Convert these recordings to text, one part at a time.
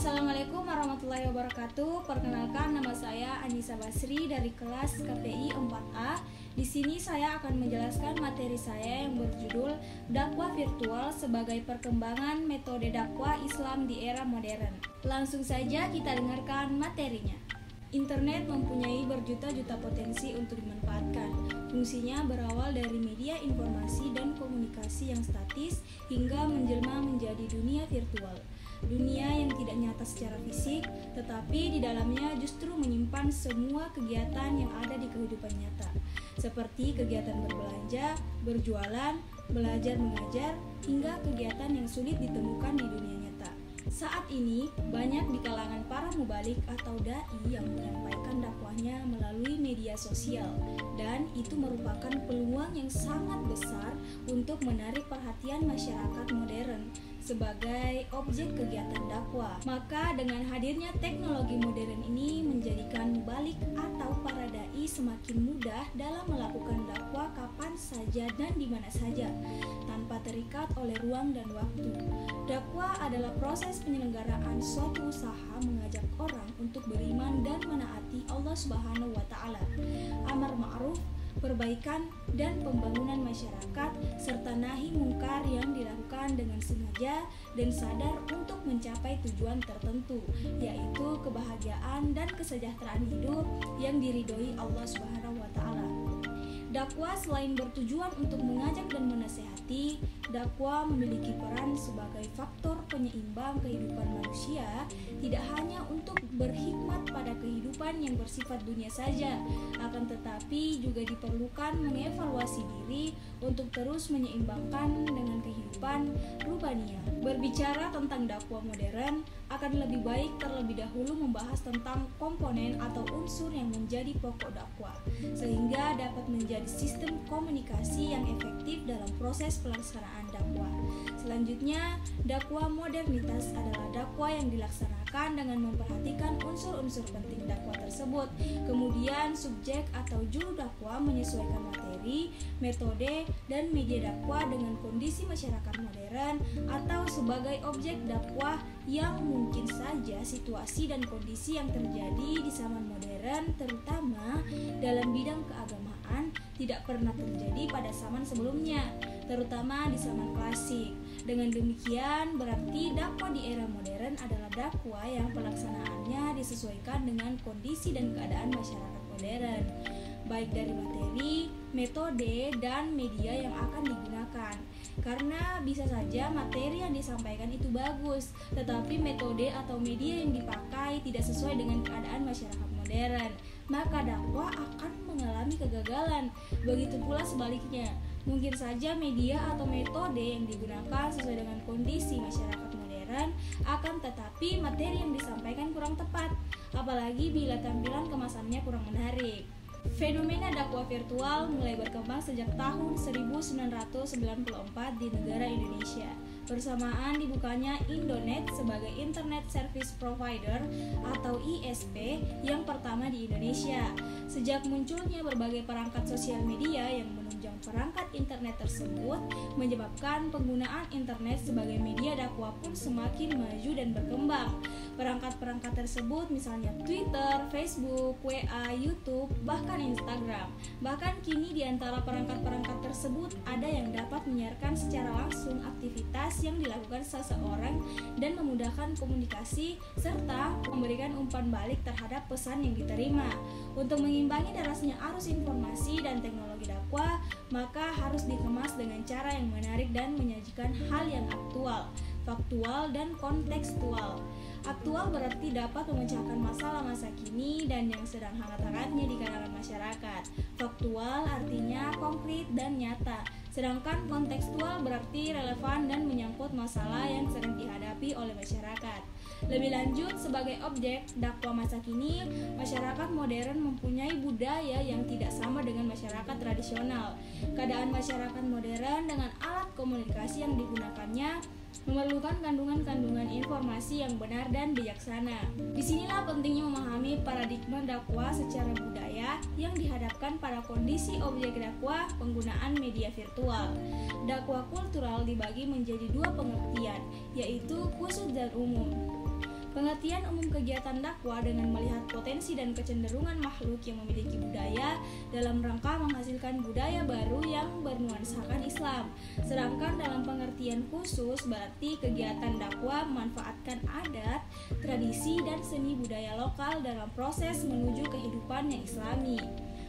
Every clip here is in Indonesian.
Assalamualaikum warahmatullahi wabarakatuh. Perkenalkan, nama saya Anissa Basri dari kelas KPI 4A. Di sini saya akan menjelaskan materi saya yang berjudul Dakwah Virtual sebagai Perkembangan Metode Dakwah Islam di Era Modern. Langsung saja kita dengarkan materinya. Internet mempunyai berjuta-juta potensi untuk dimanfaatkan. Fungsinya berawal dari media informasi dan komunikasi yang statis hingga menjelma menjadi dunia virtual. Dunia yang tidak nyata secara fisik, tetapi di dalamnya justru menyimpan semua kegiatan yang ada di kehidupan nyata, seperti kegiatan berbelanja, berjualan, belajar mengajar, hingga kegiatan yang sulit ditemukan di dunia nyata. Saat ini, banyak di kalangan para mubalik atau dai yang menyampaikan dakwahnya melalui media sosial, dan itu merupakan peluang yang sangat besar untuk menarik perhatian masyarakat modern sebagai objek kegiatan dakwah. Maka dengan hadirnya teknologi modern ini menjadikan mubalik atau para dai semakin mudah dalam melakukan dakwah kapan saja dan di mana saja, tanpa terikat oleh ruang dan waktu. Dakwah adalah proses penyelenggaraan suatu usaha mengajak orang untuk beriman dan menaati Allah Subhanahu wa taala, amar ma'ruf, perbaikan dan pembangunan masyarakat, serta nahi mungkar yang dilakukan dengan sengaja dan sadar untuk mencapai tujuan tertentu, yaitu kebahagiaan dan kesejahteraan hidup yang diridhoi Allah Subhanahu wa taala. Dakwah selain bertujuan untuk mengajak dan menasehati, dakwah memiliki peran sebagai faktor penyeimbang kehidupan manusia, tidak hanya untuk berhikmat pada kehidupan yang bersifat dunia saja, akan tetapi juga diperlukan mengevaluasi diri untuk terus menyeimbangkan dengan kehidupan rubaniyah. Berbicara tentang dakwah modern, akan lebih baik terlebih dahulu membahas tentang komponen atau unsur yang menjadi pokok dakwah, sehingga dapat menjadi sistem komunikasi yang efektif dalam proses pelaksanaan dakwah. Selanjutnya, dakwah modernitas adalah dakwah yang dilaksanakan dengan memperhatikan unsur-unsur penting dakwah tersebut. Kemudian, subjek atau juru dakwah menyesuaikan materi, metode, dan media dakwah dengan kondisi masyarakat modern atau sebagai objek dakwah yang mungkin saja situasi dan kondisi yang terjadi di zaman modern, terutama dalam bidang keagamaan, tidak pernah terjadi pada zaman sebelumnya, terutama di zaman klasik. Dengan demikian, berarti dakwah di era modern adalah dakwah yang pelaksanaannya disesuaikan dengan kondisi dan keadaan masyarakat modern, baik dari materi, metode, dan media yang akan digunakan. Karena bisa saja materi yang disampaikan itu bagus, tetapi metode atau media yang dipakai tidak sesuai dengan keadaan masyarakat modern, maka dakwah akan mengalami kegagalan. Begitu pula sebaliknya, mungkin saja media atau metode yang digunakan sesuai dengan kondisi masyarakat modern, akan tetapi materi yang disampaikan kurang tepat, apalagi bila tampilan kemasannya kurang menarik. Fenomena dakwah virtual mulai berkembang sejak tahun 1994 di negara Indonesia, bersamaan dibukanya Indonet sebagai Internet Service Provider atau ISP yang pertama di Indonesia. Sejak munculnya berbagai perangkat sosial media yang menunjang perangkat internet tersebut, menyebabkan penggunaan internet sebagai media dakwah pun semakin maju dan berkembang. Perangkat-perangkat tersebut misalnya Twitter, Facebook, WA, YouTube, bahkan Instagram. Bahkan kini di antara perangkat-perangkat tersebut ada yang dapat menyiarkan secara langsung aktivitas yang dilakukan seseorang dan memudahkan komunikasi serta memberikan umpan balik terhadap pesan yang diterima. Untuk mengimbangi derasnya arus informasi dan teknologi dakwah, maka harus dikemas dengan cara yang menarik dan menyajikan hal yang aktual, faktual, dan kontekstual. Aktual berarti dapat memecahkan masalah masa kini dan yang sedang hangat-hangatnya di kalangan masyarakat. Faktual artinya konkret dan nyata, sedangkan kontekstual berarti relevan dan menyangkut masalah yang sedang dihadapi oleh masyarakat. Lebih lanjut, sebagai objek dakwah masa kini, masyarakat modern mempunyai budaya yang tidak sama dengan masyarakat tradisional. Keadaan masyarakat modern dengan alat komunikasi yang digunakannya memerlukan kandungan-kandungan informasi yang benar dan bijaksana. Disinilah pentingnya memahami paradigma dakwah secara budaya yang dihadapkan pada kondisi objek dakwah penggunaan media virtual. Dakwah kultural dibagi menjadi dua pengertian, yaitu khusus dan umum. Pengertian umum kegiatan dakwah dengan melihat potensi dan kecenderungan makhluk yang memiliki budaya dalam rangka menghasilkan budaya baru yang bernuansakan Islam. Sedangkan dalam pengertian khusus berarti kegiatan dakwah memanfaatkan adat, tradisi, dan seni budaya lokal dalam proses menuju kehidupan yang Islami.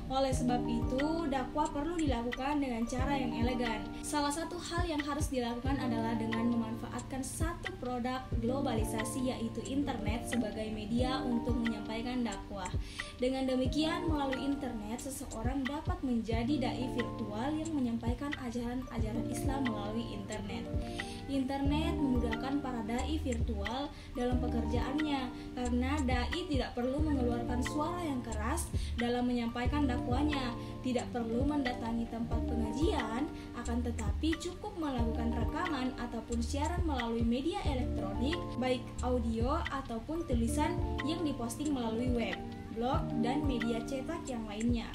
Oleh sebab itu, dakwah perlu dilakukan dengan cara yang elegan. Salah satu hal yang harus dilakukan adalah dengan memanfaatkan satu produk globalisasi, yaitu internet sebagai media untuk menyampaikan dakwah. Dengan demikian, melalui internet, seseorang dapat menjadi dai virtual yang menyampaikan ajaran-ajaran Islam melalui internet. Internet memudahkan para dai virtual dalam pekerjaannya, karena dai tidak perlu mengeluarkan suara yang keras dalam menyampaikan dakwahnya, tidak perlu mendatangi tempat pengajian, akan tetapi cukup melakukan rekaman ataupun siaran melalui media elektronik, baik audio ataupun tulisan yang diposting melalui web, blog, dan media cetak yang lainnya.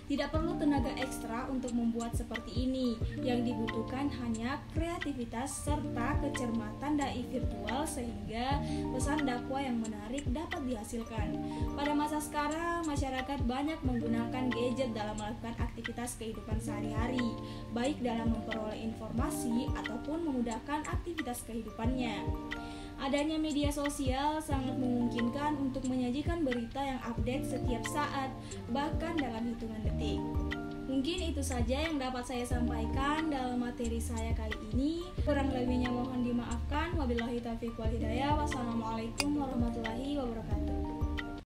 Tidak perlu tenaga ekstra untuk membuat seperti ini. Yang dibutuhkan hanya kreativitas serta kecermatan dai virtual sehingga pesan dakwah yang menarik dapat dihasilkan. Pada masa sekarang, masyarakat banyak menggunakan gadget dalam melakukan aktivitas kehidupan sehari-hari, baik dalam memperoleh informasi ataupun memudahkan aktivitas kehidupannya. Adanya media sosial sangat memungkinkan untuk menyajikan berita yang update setiap saat, bahkan dalam hitungan detik. Mungkin itu saja yang dapat saya sampaikan dalam materi saya kali ini. Kurang lebihnya mohon dimaafkan. Wabillahi taufiq wal hidayah. Wassalamualaikum warahmatullahi wabarakatuh.